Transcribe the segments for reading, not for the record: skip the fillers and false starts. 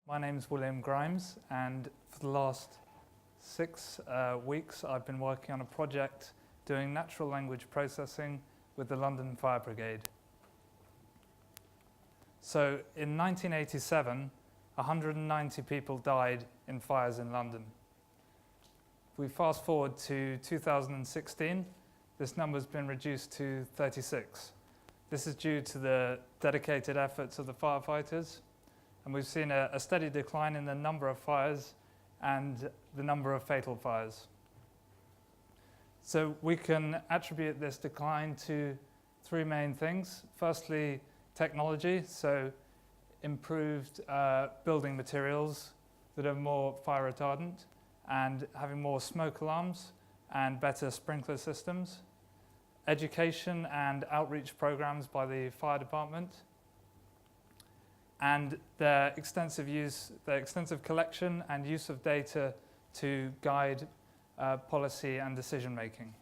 My name's William Grimes, and for the last 6 weeks I've been working on a project doing natural language processing with the London Fire Brigade. So in 1987, 190 people died in fires in London. If we fast forward to 2016, this number's been reduced to 36. This is due to the dedicated efforts of the firefighters, and we've seen a steady decline in the number of fires and the number of fatal fires. So we can attribute this decline to 3 main things. Firstly, technology, so improved building materials that are more fire retardant and having more smoke alarms and better sprinkler systems. Education and outreach programs by the fire department, and their extensive collection and use of data to guide policy and decision making.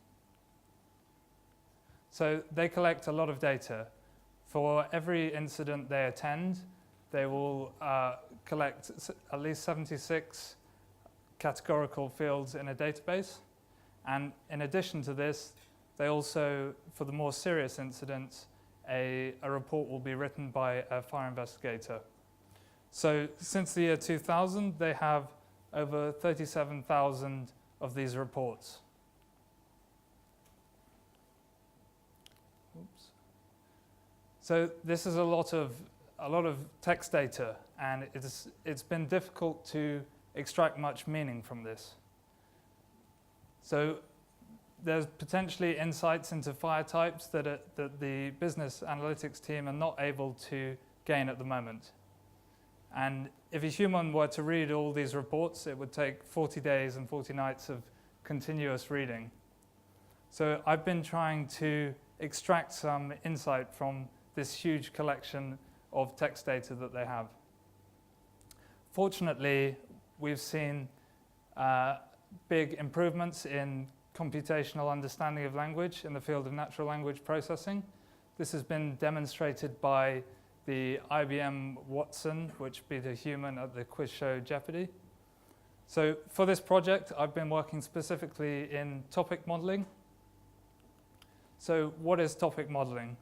So they collect a lot of data. For every incident they attend, they will collect at least 76 categorical fields in a database. And in addition to this, they also, for the more serious incidents, a report will be written by a fire investigator. So since the year 2000, they have over 37,000 of these reports. Oops. So this is a lot of text data, and it's been difficult to extract much meaning from this. So there's potentially insights into fire types that the business analytics team are not able to gain at the moment. And if a human were to read all these reports, it would take 40 days and 40 nights of continuous reading. So I've been trying to extract some insight from this huge collection of text data that they have. Fortunately, we've seen big improvements in computational understanding of language in the field of natural language processing. This has been demonstrated by the IBM Watson, which beat a human at the quiz show Jeopardy. So for this project, I've been working specifically in topic modeling. So what is topic modeling?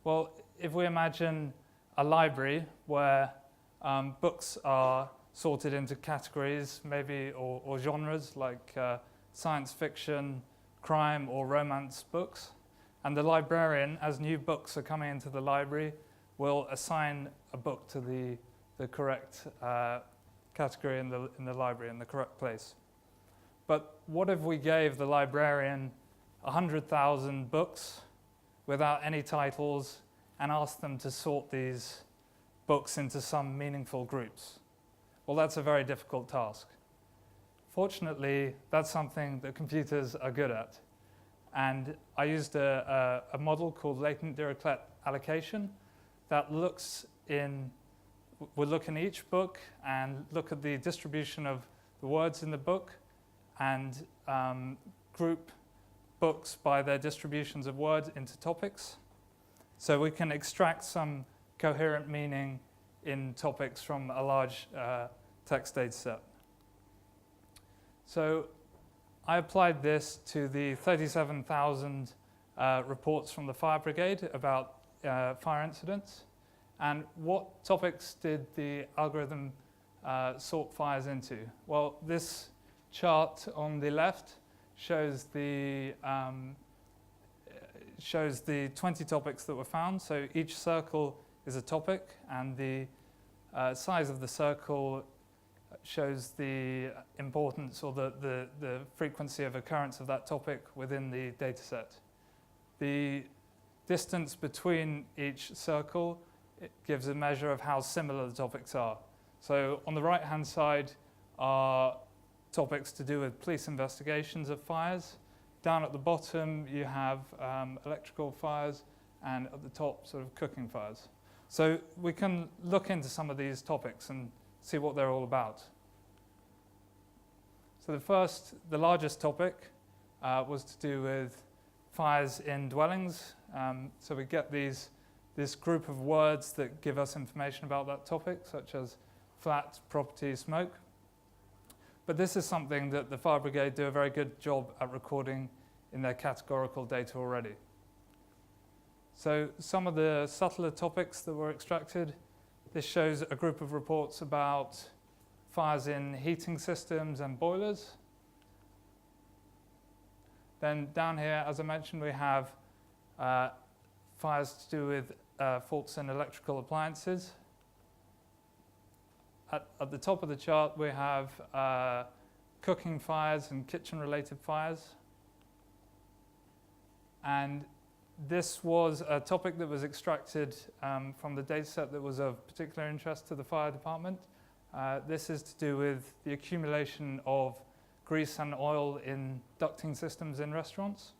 Well, if we imagine a library where books are sorted into categories, maybe, or genres like science fiction, crime, or romance books. And the librarian, as new books are coming into the library, will assign a book to the correct category in the library, in the correct place. But what if we gave the librarian 100,000 books without any titles and asked them to sort these books into some meaningful groups? Well, that's a very difficult task. Fortunately, that's something that computers are good at. And I used a model called latent Dirichlet allocation that will look in each book and look at the distribution of the words in the book and group books by their distributions of words into topics. So we can extract some coherent meaning in topics from a large text data set. So I applied this to the 37,000 reports from the fire brigade about fire incidents. And what topics did the algorithm sort fires into? Well, this chart on the left shows the 20 topics that were found. So each circle is a topic, and the size of the circle shows the importance or the frequency of occurrence of that topic within the data set. The distance between each circle, it gives a measure of how similar the topics are. So on the right-hand side are topics to do with police investigations of fires. Down at the bottom you have electrical fires, and at the top sort of cooking fires. So we can look into some of these topics and see what they're all about. So the largest topic was to do with fires in dwellings. So we get this group of words that give us information about that topic, such as flat, property, smoke. But this is something that the Fire Brigade do a very good job at recording in their categorical data already. So some of the subtler topics that were extracted, this shows a group of reports about fires in heating systems and boilers. Then down here, as I mentioned, we have fires to do with faults in electrical appliances. At the top of the chart, we have cooking fires and kitchen-related fires. And this was a topic that was extracted from the data set that was of particular interest to the fire department. This is to do with the accumulation of grease and oil in ducting systems in restaurants.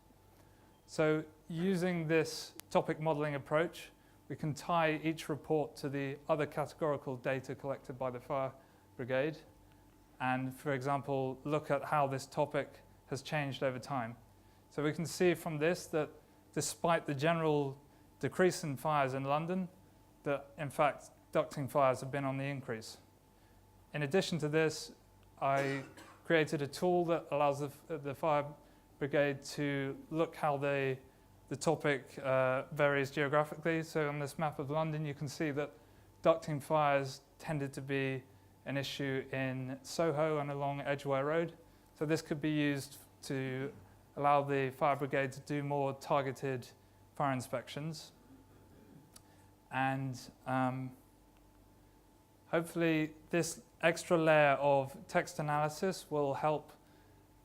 So using this topic modeling approach, we can tie each report to the other categorical data collected by the Fire Brigade and, for example, look at how this topic has changed over time. So we can see from this that despite the general decrease in fires in London, that in fact ducting fires have been on the increase. In addition to this, I created a tool that allows the Fire Brigade to look how the topic varies geographically. So on this map of London, you can see that ducting fires tended to be an issue in Soho and along Edgware Road. So this could be used to allow the Fire Brigade to do more targeted fire inspections. And hopefully this extra layer of text analysis will help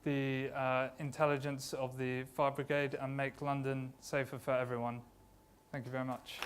the intelligence of the Fire Brigade and make London safer for everyone. Thank you very much.